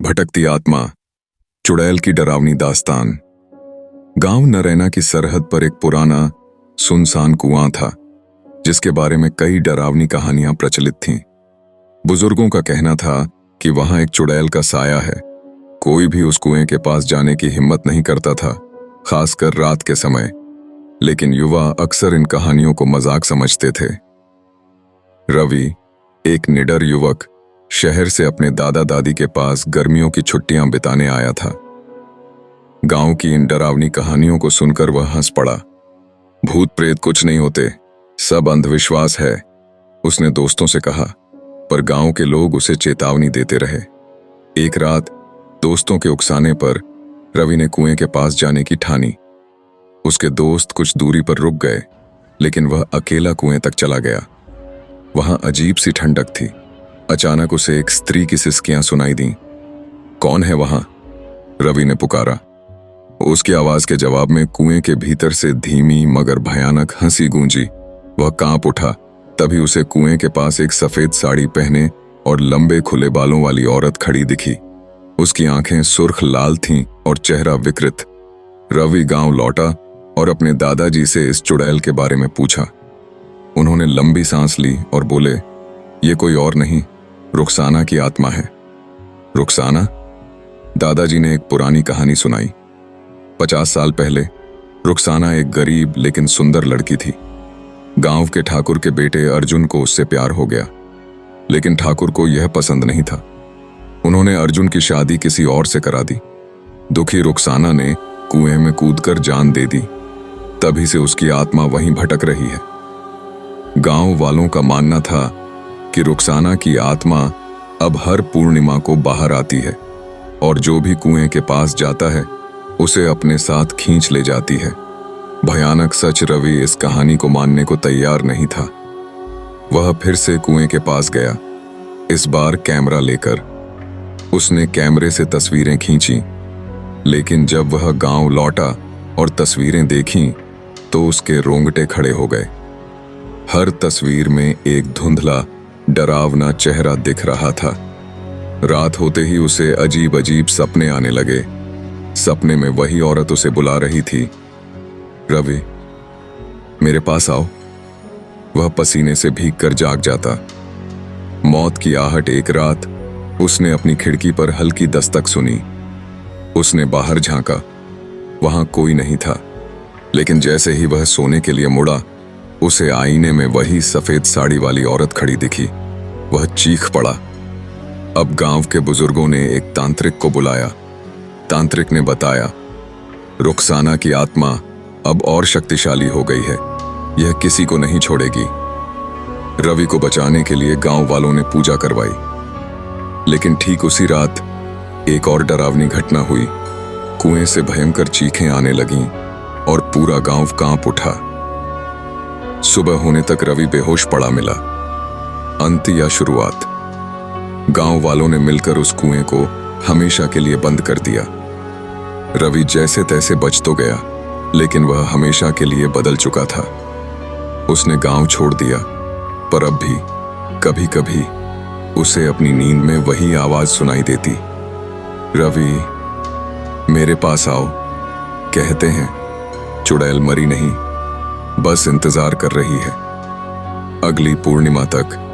भटकती आत्मा, चुड़ैल की डरावनी दास्तान। गांव नरैना की सरहद पर एक पुराना सुनसान कुआं था जिसके बारे में कई डरावनी कहानियां प्रचलित थीं। बुजुर्गों का कहना था कि वहां एक चुड़ैल का साया है। कोई भी उस कुएं के पास जाने की हिम्मत नहीं करता था, खासकर रात के समय। लेकिन युवा अक्सर इन कहानियों को मजाक समझते थे। रवि, एक निडर युवक, शहर से अपने दादा दादी के पास गर्मियों की छुट्टियां बिताने आया था। गांव की इन डरावनी कहानियों को सुनकर वह हंस पड़ा। भूत प्रेत कुछ नहीं होते, सब अंधविश्वास है, उसने दोस्तों से कहा। पर गांव के लोग उसे चेतावनी देते रहे। एक रात दोस्तों के उकसाने पर रवि ने कुएं के पास जाने की ठानी। उसके दोस्त कुछ दूरी पर रुक गए, लेकिन वह अकेला कुएं तक चला गया। वहां अजीब सी ठंडक थी। अचानक उसे एक स्त्री की सिसकियां सुनाई दी। कौन है वहां? रवि ने पुकारा। उसकी आवाज के जवाब में कुएं के भीतर से धीमी मगर भयानक हंसी गूंजी। वह कांप उठा। तभी उसे कुएं के पास एक सफेद साड़ी पहने और लंबे खुले बालों वाली औरत खड़ी दिखी। उसकी आंखें सुर्ख लाल थीं और चेहरा विकृत। रवि गांव लौटा और अपने दादाजी से इस चुड़ैल के बारे में पूछा। उन्होंने लंबी सांस ली और बोले, ये कोई और नहीं, रुखसाना की आत्मा है। रुखसाना? दादाजी ने एक पुरानी कहानी सुनाई। 50 साल पहले रुखसाना एक गरीब लेकिन सुंदर लड़की थी। गांव के ठाकुर के बेटे अर्जुन को उससे प्यार हो गया, लेकिन ठाकुर को यह पसंद नहीं था। उन्होंने अर्जुन की शादी किसी और से करा दी। दुखी रुखसाना ने कुएं में कूदकर जान दे दी। तभी से उसकी आत्मा वहीं भटक रही है। गांव वालों का मानना था कि रुखसाना की आत्मा अब हर पूर्णिमा को बाहर आती है और जो भी कुएं के पास जाता है उसे अपने साथ खींच ले जाती है। भयानक सच। रवि इस कहानी को मानने को तैयार नहीं था। वह फिर से कुएं के पास गया, इस बार कैमरा लेकर। उसने कैमरे से तस्वीरें खींची, लेकिन जब वह गांव लौटा और तस्वीरें देखीं तो उसके रोंगटे खड़े हो गए। हर तस्वीर में एक धुंधला डरावना चेहरा दिख रहा था। रात होते ही उसे अजीब अजीब सपने आने लगे। सपने में वही औरत उसे बुला रही थी, रवि मेरे पास आओ। वह पसीने से भीगकर जाग जाता। मौत की आहट। एक रात उसने अपनी खिड़की पर हल्की दस्तक सुनी। उसने बाहर झांका, वहां कोई नहीं था। लेकिन जैसे ही वह सोने के लिए मुड़ा, उसे आईने में वही सफेद साड़ी वाली औरत खड़ी दिखी। वह चीख पड़ा। अब गांव के बुजुर्गों ने एक तांत्रिक को बुलाया। तांत्रिक ने बताया, रुखसाना की आत्मा अब और शक्तिशाली हो गई है, यह किसी को नहीं छोड़ेगी। रवि को बचाने के लिए गांव वालों ने पूजा करवाई। लेकिन ठीक उसी रात एक और डरावनी घटना हुई। कुएं से भयंकर चीखें आने लगीं और पूरा गांव कांप उठा। सुबह होने तक रवि बेहोश पड़ा मिला। अंत या शुरुआत? गांव वालों ने मिलकर उस कुएं को हमेशा के लिए बंद कर दिया। रवि जैसे तैसे बच तो गया, लेकिन वह हमेशा के लिए बदल चुका था। उसने गांव छोड़ दिया, पर अब भी कभी कभी उसे अपनी नींद में वही आवाज सुनाई देती, रवि मेरे पास आओ। कहते हैं चुड़ैल मरी नहीं, बस इंतजार कर रही है। अगली पूर्णिमा तक